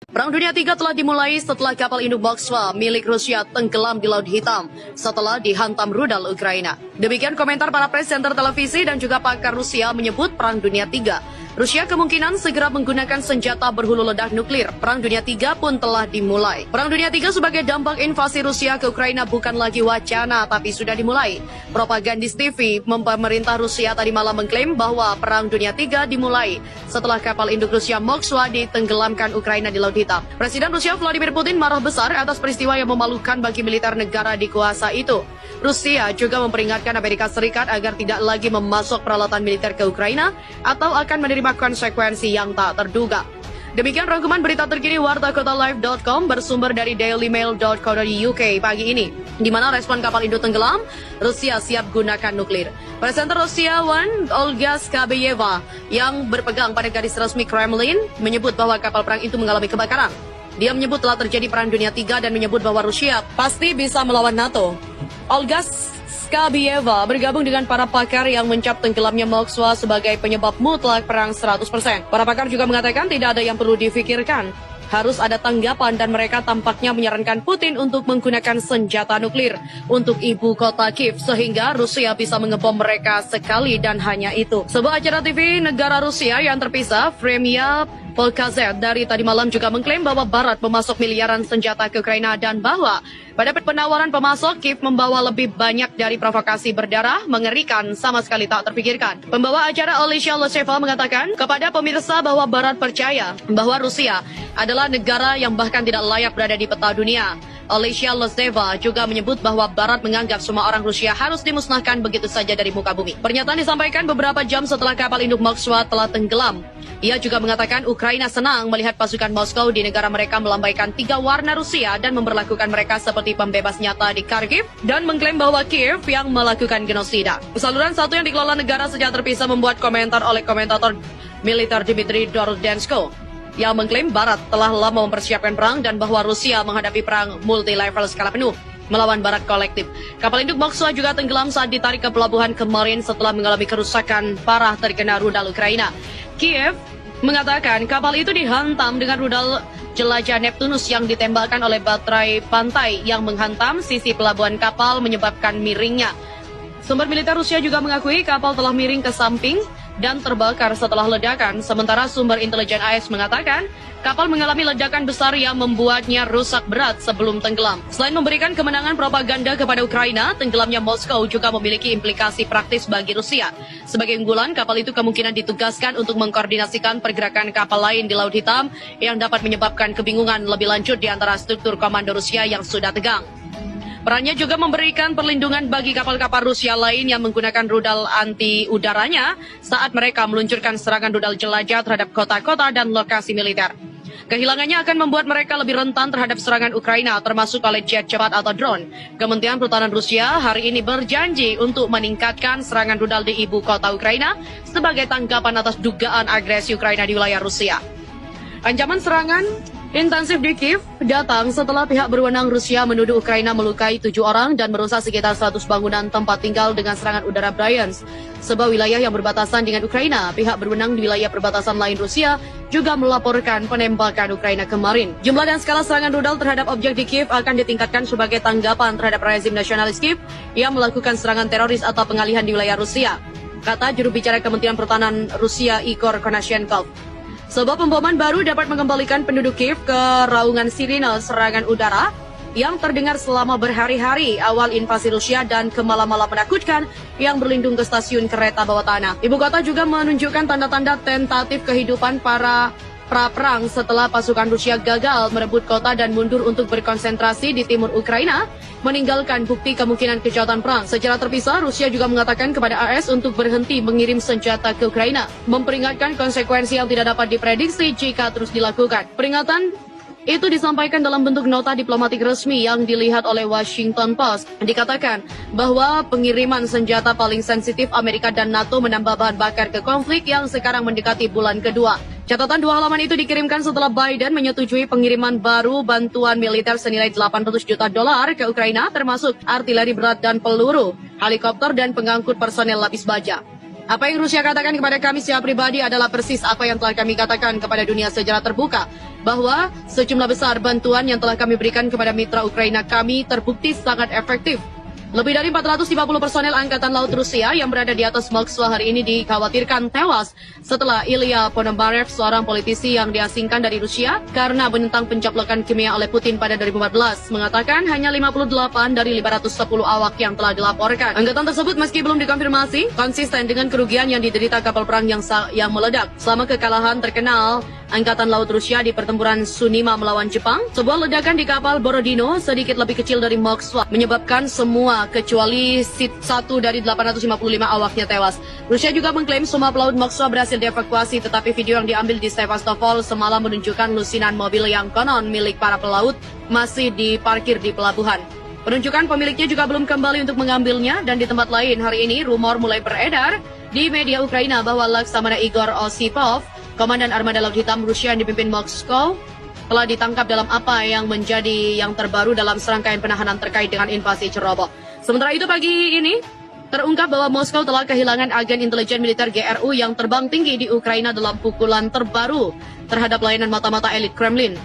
Perang Dunia III telah dimulai setelah kapal induk Moskva milik Rusia tenggelam di Laut Hitam setelah dihantam rudal Ukraina. Demikian komentar para presenter televisi dan juga pakar Rusia menyebut Perang Dunia III. Rusia kemungkinan segera menggunakan senjata berhulu ledak nuklir. Perang Dunia III pun telah dimulai. Perang Dunia III sebagai dampak invasi Rusia ke Ukraina bukan lagi wacana, tapi sudah dimulai. Propagandis TV pemerintah Rusia tadi malam mengklaim bahwa Perang Dunia III dimulai setelah kapal induk Rusia Moskva ditenggelamkan Ukraina di Laut Hitam. Presiden Rusia Vladimir Putin marah besar atas peristiwa yang memalukan bagi militer negara dikuasa itu. Rusia juga memperingatkan Amerika Serikat agar tidak lagi memasok peralatan militer ke Ukraina atau akan menerima konsekuensi yang tak terduga. Demikian rangkuman berita terkini wartakotalive.com bersumber dari dailymail.co.uk pagi ini, di mana respon kapal induk tenggelam, Rusia siap gunakan nuklir. Presenter Rusia One, Olga Skabeyeva, yang berpegang pada garis resmi Kremlin, menyebut bahwa kapal perang itu mengalami kebakaran. Dia menyebut telah terjadi Perang Dunia III dan menyebut bahwa Rusia pasti bisa melawan NATO. Olga Skabeyeva bergabung dengan para pakar yang mencap tenggelamnya Moskva sebagai penyebab mutlak perang 100%. Para pakar juga mengatakan tidak ada yang perlu difikirkan. Harus ada tanggapan dan mereka tampaknya menyarankan Putin untuk menggunakan senjata nuklir untuk ibu kota Kiev sehingga Rusia bisa mengebom mereka sekali dan hanya itu. Sebuah acara TV negara Rusia yang terpisah, Vremya Polkazet dari tadi malam juga mengklaim bahwa Barat memasok miliaran senjata ke Ukraina dan bahwa pada penawaran pemasok, Kiev membawa lebih banyak dari provokasi berdarah, mengerikan, sama sekali tak terpikirkan. Pembawa acara Olesya Loseva mengatakan kepada pemirsa bahwa Barat percaya bahwa Rusia adalah negara yang bahkan tidak layak berada di peta dunia. Olesya Loseva juga menyebut bahwa Barat menganggap semua orang Rusia harus dimusnahkan begitu saja dari muka bumi. Pernyataan disampaikan beberapa jam setelah kapal induk Moskwa telah tenggelam. Ia juga mengatakan Ukraina senang melihat pasukan Moskow di negara mereka melambaikan 3 warna Rusia dan memperlakukan mereka seperti pembebas nyata di Kharkiv dan mengklaim bahwa Kiev yang melakukan genosida. Saluran satu yang dikelola negara secara terpisah membuat komentar oleh komentator militer Dmitry Dordensko yang mengklaim Barat telah lama mempersiapkan perang dan bahwa Rusia menghadapi perang multi-level skala penuh melawan Barat kolektif. Kapal induk Moskwa juga tenggelam saat ditarik ke pelabuhan kemarin setelah mengalami kerusakan parah terkena rudal Ukraina. Kiev mengatakan kapal itu dihantam dengan rudal jelajah Neptunus yang ditembakkan oleh baterai pantai yang menghantam sisi pelabuhan kapal menyebabkan miringnya. Sumber militer Rusia juga mengakui kapal telah miring ke samping dan terbakar setelah ledakan, sementara sumber intelijen AS mengatakan kapal mengalami ledakan besar yang membuatnya rusak berat sebelum tenggelam. Selain memberikan kemenangan propaganda kepada Ukraina, tenggelamnya Moskow juga memiliki implikasi praktis bagi Rusia. Sebagai unggulan, kapal itu kemungkinan ditugaskan untuk mengkoordinasikan pergerakan kapal lain di Laut Hitam yang dapat menyebabkan kebingungan lebih lanjut di antara struktur komando Rusia yang sudah tegang. Perannya juga memberikan perlindungan bagi kapal-kapal Rusia lain yang menggunakan rudal anti-udaranya saat mereka meluncurkan serangan rudal jelajah terhadap kota-kota dan lokasi militer. Kehilangannya akan membuat mereka lebih rentan terhadap serangan Ukraina, termasuk oleh jet cepat atau drone. Kementerian Pertahanan Rusia hari ini berjanji untuk meningkatkan serangan rudal di ibu kota Ukraina sebagai tanggapan atas dugaan agresi Ukraina di wilayah Rusia. Ancaman serangan intensif di Kiev datang setelah pihak berwenang Rusia menuduh Ukraina melukai 7 orang dan merusak sekitar 100 bangunan tempat tinggal dengan serangan udara Bryansk, sebuah wilayah yang berbatasan dengan Ukraina. Pihak berwenang di wilayah perbatasan lain Rusia juga melaporkan penembakan Ukraina kemarin. Jumlah dan skala serangan rudal terhadap objek di Kiev akan ditingkatkan sebagai tanggapan terhadap rezim nasionalis Kiev yang melakukan serangan teroris atau pengalihan di wilayah Rusia, kata juru bicara Kementerian Pertahanan Rusia Igor Konashenkov. Sebuah pemboman baru dapat mengembalikan penduduk Kiev ke raungan sirine serangan udara yang terdengar selama berhari-hari awal invasi Rusia dan ke malam-malam menakutkan yang berlindung ke stasiun kereta bawah tanah. Ibu kota juga menunjukkan tanda-tanda tentatif kehidupan para pra-perang setelah pasukan Rusia gagal merebut kota dan mundur untuk berkonsentrasi di timur Ukraina, meninggalkan bukti kemungkinan kejahatan perang. Secara terpisah, Rusia juga mengatakan kepada AS untuk berhenti mengirim senjata ke Ukraina, memperingatkan konsekuensi yang tidak dapat diprediksi jika terus dilakukan. Peringatan itu disampaikan dalam bentuk nota diplomatik resmi yang dilihat oleh Washington Post. Dikatakan bahwa pengiriman senjata paling sensitif Amerika dan NATO menambah bahan bakar ke konflik yang sekarang mendekati bulan kedua. Catatan 2 halaman itu dikirimkan setelah Biden menyetujui pengiriman baru bantuan militer senilai $800 juta ke Ukraina, termasuk artileri berat dan peluru, helikopter dan pengangkut personel lapis baja. Apa yang Rusia katakan kepada kami secara pribadi adalah persis apa yang telah kami katakan kepada dunia secara terbuka. bahwa sejumlah besar bantuan yang telah kami berikan kepada mitra Ukraina kami terbukti sangat efektif. Lebih dari 450 personel Angkatan Laut Rusia yang berada di atas Moskwa hari ini dikhawatirkan tewas setelah Ilya Ponomarev, seorang politisi yang diasingkan dari Rusia karena menentang pencaplokan kimia oleh Putin pada 2014, mengatakan hanya 58 dari 510 awak yang telah dilaporkan. Angkatan tersebut meski belum dikonfirmasi, konsisten dengan kerugian yang diderita kapal perang yang meledak. Selama kekalahan terkenal Angkatan Laut Rusia di pertempuran Tsunima melawan Jepang, sebuah ledakan di kapal Borodino sedikit lebih kecil dari Moskwa menyebabkan semua kecuali satu dari 855 awaknya tewas. Rusia juga mengklaim semua pelaut Moskwa berhasil dievakuasi, tetapi video yang diambil di Sevastopol semalam menunjukkan lusinan mobil yang konon milik para pelaut masih diparkir di pelabuhan. Penunjukan pemiliknya juga belum kembali untuk mengambilnya, dan di tempat lain hari ini rumor mulai beredar di media Ukraina bahwa Laksamana Igor Osipov, Komandan Armada Laut Hitam Rusia yang dipimpin Moskow, telah ditangkap dalam apa yang menjadi yang terbaru dalam serangkaian penahanan terkait dengan invasi Ceroboh. Sementara itu pagi ini, terungkap bahwa Moskow telah kehilangan agen intelijen militer GRU yang terbang tinggi di Ukraina dalam pukulan terbaru terhadap layanan mata-mata elit Kremlin.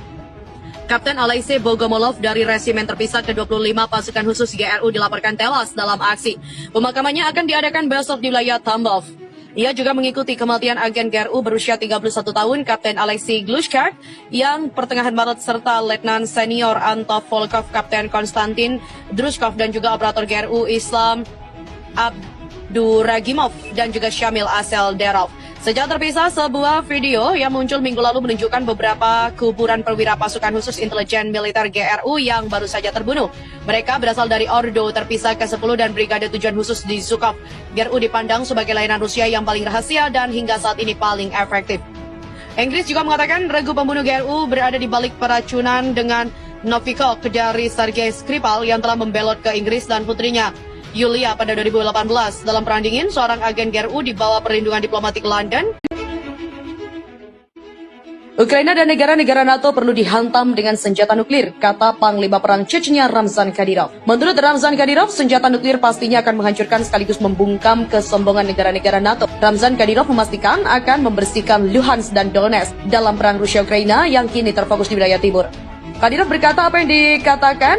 Kapten Alexei Bogomolov dari resimen terpisah ke-25 pasukan khusus GRU dilaporkan tewas dalam aksi. Pemakamannya akan diadakan besok di wilayah Tambov. Ia juga mengikuti kematian agen GRU berusia 31 tahun, Kapten Alexei Glushkak, yang pertengahan Maret, serta Letnan Senior Antov Volkov, Kapten Konstantin Drushkov, dan juga operator GRU Islam Abduragimov, dan juga Syamil Aselderov. Sejak terpisah, sebuah video yang muncul minggu lalu menunjukkan beberapa kuburan perwira pasukan khusus intelijen militer GRU yang baru saja terbunuh. Mereka berasal dari Ordo terpisah ke-10 dan Brigade Tujuan Khusus di Zhukov. GRU dipandang sebagai layanan Rusia yang paling rahasia dan hingga saat ini paling efektif. Inggris juga mengatakan regu pembunuh GRU berada di balik peracunan dengan Novikov dari Sergei Skripal yang telah membelot ke Inggris dan putrinya Yulia pada 2018. Dalam perang dingin, seorang agen GRU dibawa perlindungan diplomatik London. Ukraina dan negara-negara NATO perlu dihantam dengan senjata nuklir, kata Panglima Perang Chechnya Ramzan Kadyrov. Menurut Ramzan Kadyrov, senjata nuklir pastinya akan menghancurkan sekaligus membungkam kesombongan negara-negara NATO. Ramzan Kadyrov memastikan akan membersihkan Luhansk dan Donetsk dalam perang Rusia-Ukraina yang kini terfokus di wilayah timur. Kadyrov berkata apa yang dikatakan,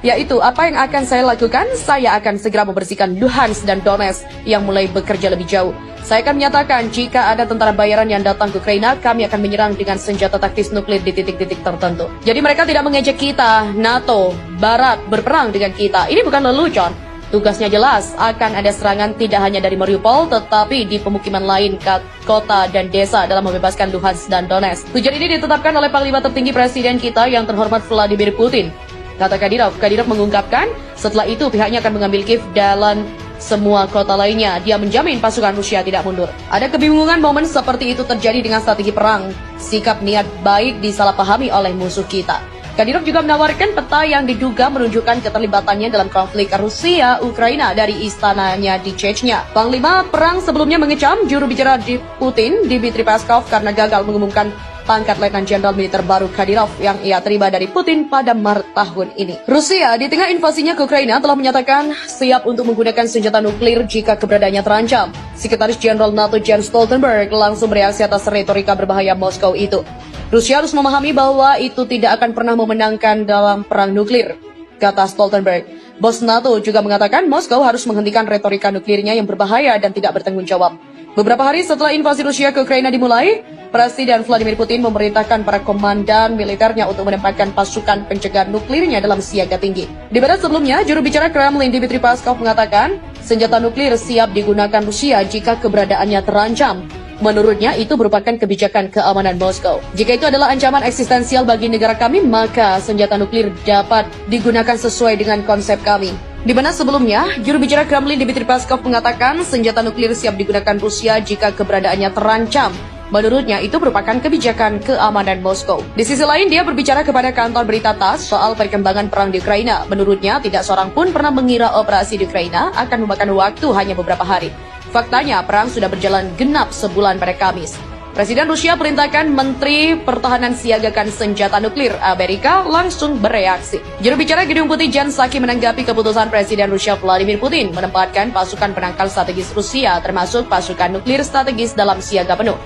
yaitu apa yang akan saya lakukan, saya akan segera membersihkan Luhansk dan Donetsk yang mulai bekerja lebih jauh. Saya akan menyatakan jika ada tentara bayaran yang datang ke Ukraina, kami akan menyerang dengan senjata taktis nuklir di titik-titik tertentu. Jadi mereka tidak mengejek kita, NATO, Barat, berperang dengan kita. Ini bukan lelucon. Tugasnya jelas, akan ada serangan tidak hanya dari Mariupol, tetapi di pemukiman lain, kota dan desa dalam membebaskan Luhansk dan Donetsk. Tujuan ini ditetapkan oleh Panglima tertinggi Presiden kita yang terhormat Vladimir Putin, kata Kadyrov. Kadyrov mengungkapkan, setelah itu pihaknya akan mengambil Kiev dan semua kota lainnya. Dia menjamin pasukan Rusia tidak mundur. Ada kebingungan momen seperti itu terjadi dengan strategi perang. Sikap niat baik disalahpahami oleh musuh kita. Kadyrov juga menawarkan peta yang diduga menunjukkan keterlibatannya dalam konflik Rusia-Ukraina dari istananya di Chechnya. Panglima perang sebelumnya mengecam juru bicara di Putin, Dmitry Peskov, karena gagal mengumumkan pangkat Letnan Jenderal Militer baru Kadyrov yang ia terima dari Putin pada Maret tahun ini. Rusia di tengah invasinya ke Ukraina telah menyatakan siap untuk menggunakan senjata nuklir jika keberadaannya terancam. Sekretaris Jenderal NATO Jens Stoltenberg langsung bereaksi atas retorika berbahaya Moskow itu. Rusia harus memahami bahwa itu tidak akan pernah memenangkan dalam perang nuklir, kata Stoltenberg. Bos NATO juga mengatakan Moskow harus menghentikan retorika nuklirnya yang berbahaya dan tidak bertanggung jawab. Beberapa hari setelah invasi Rusia ke Ukraina dimulai, Presiden Vladimir Putin memerintahkan para komandan militernya untuk menempatkan pasukan pencegahan nuklirnya dalam siaga tinggi. Di barat sebelumnya, juru bicara Kremlin Dmitry Peskov mengatakan senjata nuklir siap digunakan Rusia jika keberadaannya terancam. Menurutnya, itu merupakan kebijakan keamanan Moskow. Jika itu adalah ancaman eksistensial bagi negara kami, maka senjata nuklir dapat digunakan sesuai dengan konsep kami. Di mana sebelumnya, juru bicara Kremlin Dmitry Peskov mengatakan senjata nuklir siap digunakan Rusia jika keberadaannya terancam. Menurutnya, itu merupakan kebijakan keamanan Moskow. Di sisi lain, dia berbicara kepada kantor berita TASS soal perkembangan perang di Ukraina. Menurutnya, tidak seorang pun pernah mengira operasi di Ukraina akan memakan waktu hanya beberapa hari. Faktanya, perang sudah berjalan genap sebulan pada Kamis. Presiden Rusia perintahkan Menteri Pertahanan siagakan senjata nuklir. Amerika langsung bereaksi. Juru bicara Gedung Putih Jen Psaki menanggapi keputusan Presiden Rusia Vladimir Putin menempatkan pasukan penangkal strategis Rusia termasuk pasukan nuklir strategis dalam siaga penuh.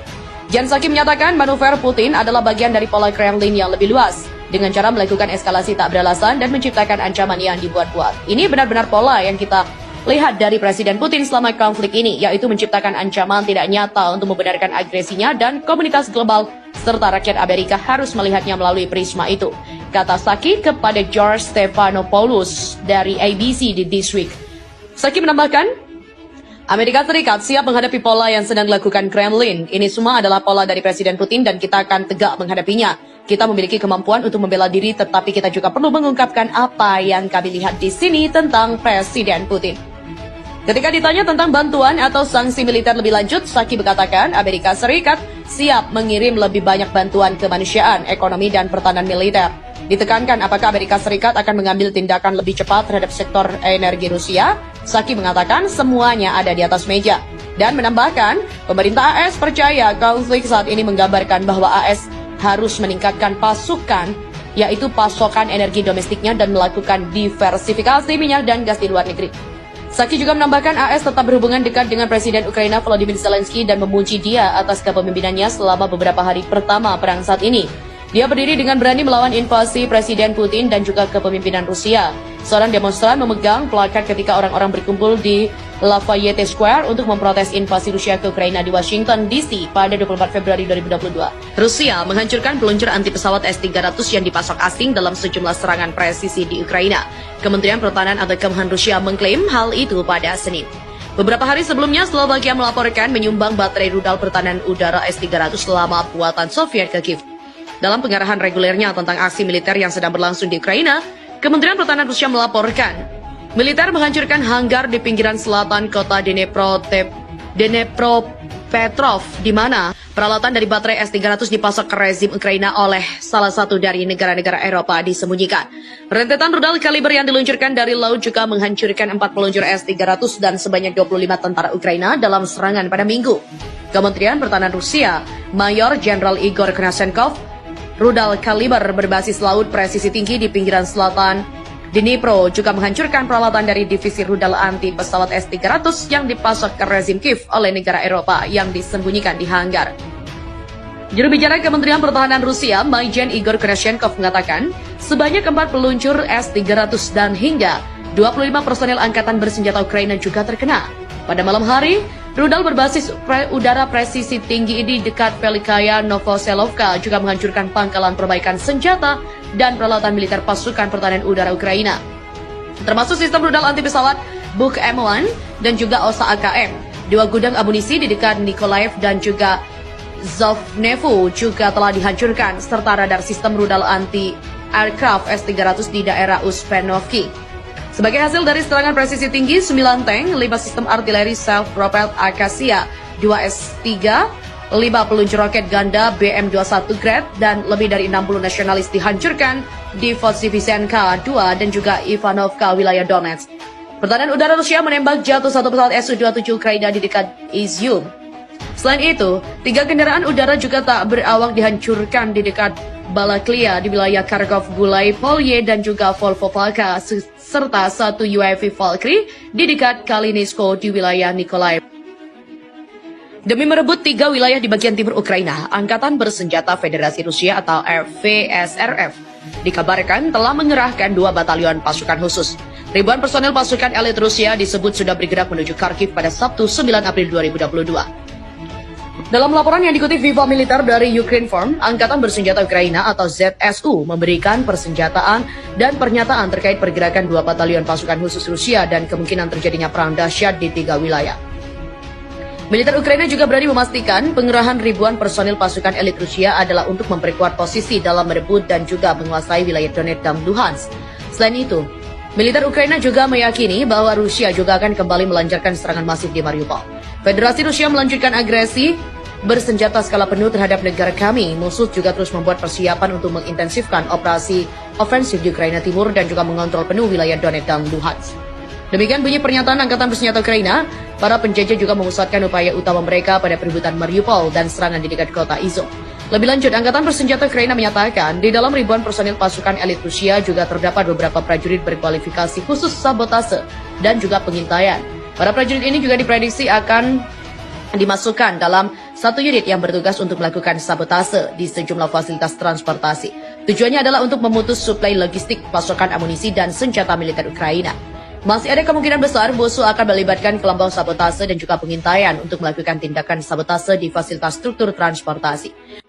Jan Psaki menyatakan manuver Putin adalah bagian dari pola Kremlin yang lebih luas, dengan cara melakukan eskalasi tak beralasan dan menciptakan ancaman yang dibuat-buat. Ini benar-benar pola yang kita lihat dari Presiden Putin selama konflik ini, yaitu menciptakan ancaman tidak nyata untuk membenarkan agresinya, dan komunitas global serta rakyat Amerika harus melihatnya melalui prisma itu, kata Psaki kepada George Stephanopoulos dari ABC di This Week. Psaki menambahkan, Amerika Serikat siap menghadapi pola yang sedang dilakukan Kremlin. Ini semua adalah pola dari Presiden Putin dan kita akan tegak menghadapinya. Kita memiliki kemampuan untuk membela diri, tetapi kita juga perlu mengungkapkan apa yang kami lihat di sini tentang Presiden Putin. Ketika ditanya tentang bantuan atau sanksi militer lebih lanjut, Psaki berkatakan Amerika Serikat siap mengirim lebih banyak bantuan kemanusiaan, ekonomi, dan pertahanan militer. Ditekankan apakah Amerika Serikat akan mengambil tindakan lebih cepat terhadap sektor energi Rusia, Psaki mengatakan semuanya ada di atas meja. Dan menambahkan, pemerintah AS percaya konflik saat ini menggambarkan bahwa AS harus meningkatkan pasukan, yaitu pasokan energi domestiknya dan melakukan diversifikasi minyak dan gas di luar negeri. Psaki juga menambahkan AS tetap berhubungan dekat dengan Presiden Ukraina Volodymyr Zelensky dan memuji dia atas kepemimpinannya selama beberapa hari pertama perang saat ini. Dia berdiri dengan berani melawan invasi Presiden Putin dan juga kepemimpinan Rusia. Seorang demonstran memegang plakat ketika orang-orang berkumpul di Lafayette Square untuk memprotes invasi Rusia ke Ukraina di Washington DC pada 24 Februari 2022. Rusia menghancurkan peluncur anti pesawat S-300 yang dipasok asing dalam sejumlah serangan presisi di Ukraina. Kementerian Pertahanan atau Kemhan Rusia mengklaim hal itu pada Senin. Beberapa hari sebelumnya, Slovakia melaporkan menyumbang baterai rudal pertahanan udara S-300 lama buatan Soviet ke Kiev. Dalam pengarahan regulernya tentang aksi militer yang sedang berlangsung di Ukraina, Kementerian Pertahanan Rusia melaporkan militer menghancurkan hanggar di pinggiran selatan kota Dnepropetrovsk, di mana peralatan dari baterai S-300 dipasok ke rezim Ukraina oleh salah satu dari negara-negara Eropa disembunyikan. Rentetan rudal kaliber yang diluncurkan dari laut juga menghancurkan 4 peluncur S-300 dan sebanyak 25 tentara Ukraina dalam serangan pada Minggu. Kementerian Pertahanan Rusia, Mayor Jenderal Igor Konashenkov, rudal kaliber berbasis laut presisi tinggi di pinggiran selatan Dnipro juga menghancurkan peralatan dari divisi rudal anti pesawat S-300 yang dipasok ke rezim Kiev oleh negara Eropa yang disembunyikan di hanggar. Juru bicara Kementerian Pertahanan Rusia, Majen Igor Konashenkov mengatakan, sebanyak 4 peluncur S-300 dan hingga 25 personel angkatan bersenjata Ukraina juga terkena. Pada malam hari, rudal berbasis udara presisi tinggi di dekat Velikaya Novoselovka juga menghancurkan pangkalan perbaikan senjata dan peralatan militer pasukan pertahanan udara Ukraina, termasuk sistem rudal anti pesawat Buk M1 dan juga Osa AKM. 2 gudang amunisi di dekat Nikolaev dan juga Zovnevo juga telah dihancurkan, serta radar sistem rudal anti aircraft S-300 di daerah Uspenovki. Sebagai hasil dari serangan presisi tinggi, 9 tank, 5 sistem artileri self-propelled Akasia 2S3, 5 peluncur roket ganda BM-21 Grad, dan lebih dari 60 nasionalis dihancurkan di Vodzivisenka 2 dan juga Ivanovka, wilayah Donetsk. Pertahanan udara Rusia menembak jatuh 1 pesawat Su-27 Ukraina di dekat Izium. Selain itu, 3 kendaraan udara juga tak berawak dihancurkan di dekat Balaklia di wilayah Kharkov, Gulai, Polye, dan juga Volvovalka, serta 1 UAV Valkyrie di dekat Kalinisko di wilayah Nikolaev. Demi merebut 3 wilayah di bagian timur Ukraina, Angkatan Bersenjata Federasi Rusia atau VSRF dikabarkan telah mengerahkan 2 batalion pasukan khusus. Ribuan personel pasukan elit Rusia disebut sudah bergerak menuju Kharkiv pada Sabtu 9 April 2022. Dalam laporan yang dikutip Viva Militer dari Ukrinform, Angkatan Bersenjata Ukraina atau ZSU memberikan persenjataan dan pernyataan terkait pergerakan 2 batalion pasukan khusus Rusia dan kemungkinan terjadinya perang dahsyat di 3 wilayah. Militer Ukraina juga berani memastikan pengerahan ribuan personil pasukan elit Rusia adalah untuk memperkuat posisi dalam merebut dan juga menguasai wilayah Donetsk dan Luhansk. Selain itu, militer Ukraina juga meyakini bahwa Rusia juga akan kembali melancarkan serangan masif di Mariupol. Federasi Rusia melanjutkan agresi bersenjata skala penuh terhadap negara kami. Musuh juga terus membuat persiapan untuk mengintensifkan operasi ofensif di Ukraina Timur dan juga mengontrol penuh wilayah Donetsk dan Luhansk. Demikian bunyi pernyataan Angkatan Bersenjata Ukraina. Para penjajah juga memusatkan upaya utama mereka pada perebutan Mariupol dan serangan di dekat kota Izov. Lebih lanjut, Angkatan Bersenjata Ukraina menyatakan di dalam ribuan personil pasukan elit Rusia juga terdapat beberapa prajurit berkualifikasi khusus sabotase dan juga pengintaian. Para prajurit ini juga diprediksi akan dimasukkan dalam 1 satu unit yang bertugas untuk melakukan sabotase di sejumlah fasilitas transportasi. Tujuannya adalah untuk memutus suplai logistik pasokan amunisi dan senjata militer Ukraina. Masih ada kemungkinan besar musuh akan melibatkan kelompok sabotase dan juga pengintaian untuk melakukan tindakan sabotase di fasilitas struktur transportasi.